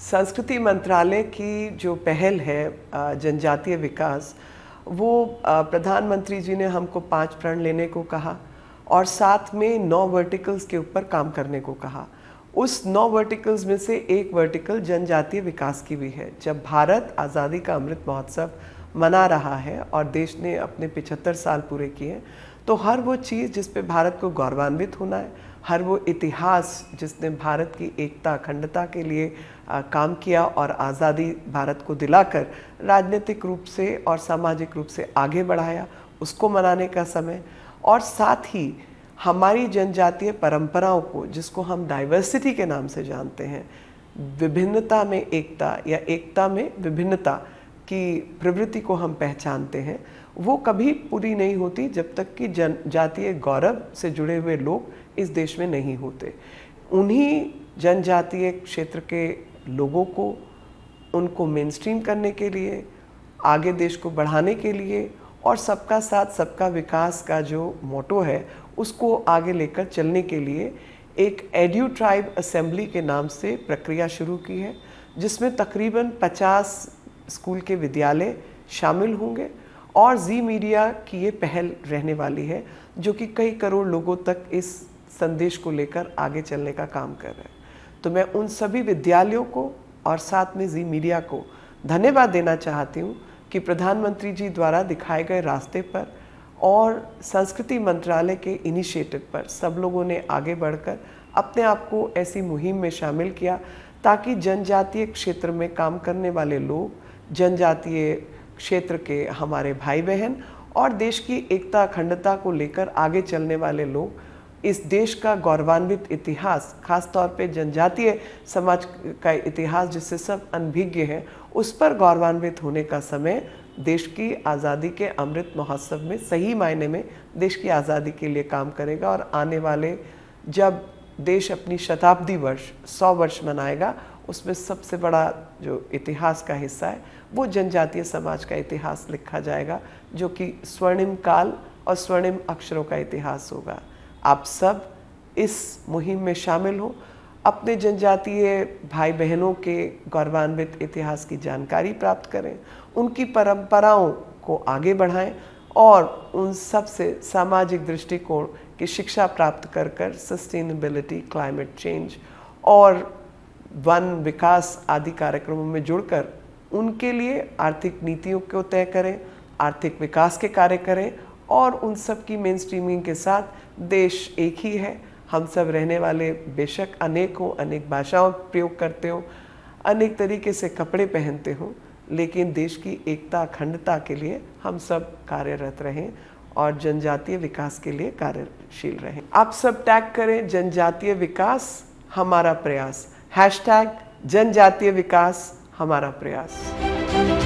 संस्कृति मंत्रालय की जो पहल है जनजातीय विकास, वो प्रधानमंत्री जी ने हमको 5 प्रण लेने को कहा और साथ में 9 वर्टिकल्स के ऊपर काम करने को कहा। उस 9 वर्टिकल्स में से एक वर्टिकल जनजातीय विकास की भी है। जब भारत आज़ादी का अमृत महोत्सव मना रहा है और देश ने अपने 75 साल पूरे किए, तो हर वो चीज़ जिस पे भारत को गौरवान्वित होना है, हर वो इतिहास जिसने भारत की एकता अखंडता के लिए काम किया और आज़ादी भारत को दिलाकर राजनीतिक रूप से और सामाजिक रूप से आगे बढ़ाया, उसको मनाने का समय, और साथ ही हमारी जनजातीय परंपराओं को, जिसको हम डाइवर्सिटी के नाम से जानते हैं, विभिन्नता में एकता या एकता में विभिन्नता की प्रवृत्ति को हम पहचानते हैं, वो कभी पूरी नहीं होती जब तक कि जनजातीय गौरव से जुड़े हुए लोग इस देश में नहीं होते। उन्हीं जनजातीय क्षेत्र के लोगों को, उनको मेनस्ट्रीम करने के लिए, आगे देश को बढ़ाने के लिए और सबका साथ सबका विकास का जो मोटो है उसको आगे लेकर चलने के लिए एक एड्यू ट्राइब असेंबली के नाम से प्रक्रिया शुरू की है, जिसमें तकरीबन 50 स्कूल के विद्यालय शामिल होंगे और जी मीडिया की ये पहल रहने वाली है, जो कि कई करोड़ लोगों तक इस संदेश को लेकर आगे चलने का काम कर रहे हैं। तो मैं उन सभी विद्यालयों को और साथ में जी मीडिया को धन्यवाद देना चाहती हूँ कि प्रधानमंत्री जी द्वारा दिखाए गए रास्ते पर और संस्कृति मंत्रालय के इनिशिएटिव पर सब लोगों ने आगे बढ़कर अपने आप को ऐसी मुहिम में शामिल किया ताकि जनजातीय क्षेत्र में काम करने वाले लोग, जनजातीय क्षेत्र के हमारे भाई बहन और देश की एकता अखंडता को लेकर आगे चलने वाले लोग इस देश का गौरवान्वित इतिहास, खास तौर पे जनजातीय समाज का इतिहास जिससे सब अनभिज्ञ हैं, उस पर गौरवान्वित होने का समय देश की आज़ादी के अमृत महोत्सव में सही मायने में देश की आज़ादी के लिए काम करेगा। और आने वाले जब देश अपनी शताब्दी वर्ष 100 वर्ष मनाएगा, उसमें सबसे बड़ा जो इतिहास का हिस्सा है वो जनजातीय समाज का इतिहास लिखा जाएगा, जो कि स्वर्णिम काल और स्वर्णिम अक्षरों का इतिहास होगा। आप सब इस मुहिम में शामिल हो, अपने जनजातीय भाई बहनों के गौरवान्वित इतिहास की जानकारी प्राप्त करें, उनकी परंपराओं को आगे बढ़ाएं और उन सब से सामाजिक दृष्टिकोण की शिक्षा प्राप्त कर कर सस्टेनेबिलिटी, क्लाइमेट चेंज और वन विकास आदि कार्यक्रमों में जुड़कर उनके लिए आर्थिक नीतियों को तय करें, आर्थिक विकास के कार्य करें और उन सब की मेन स्ट्रीमिंग के साथ देश एक ही है। हम सब रहने वाले बेशक अनेक हों, अनेक भाषाओं प्रयोग करते हों, अनेक तरीके से कपड़े पहनते हों, लेकिन देश की एकता अखंडता के लिए हम सब कार्यरत रहें और जनजातीय विकास के लिए कार्यशील रहें। आप सब टैग करें जनजातीय विकास हमारा प्रयास, #जनजातीय विकास हमारा प्रयास।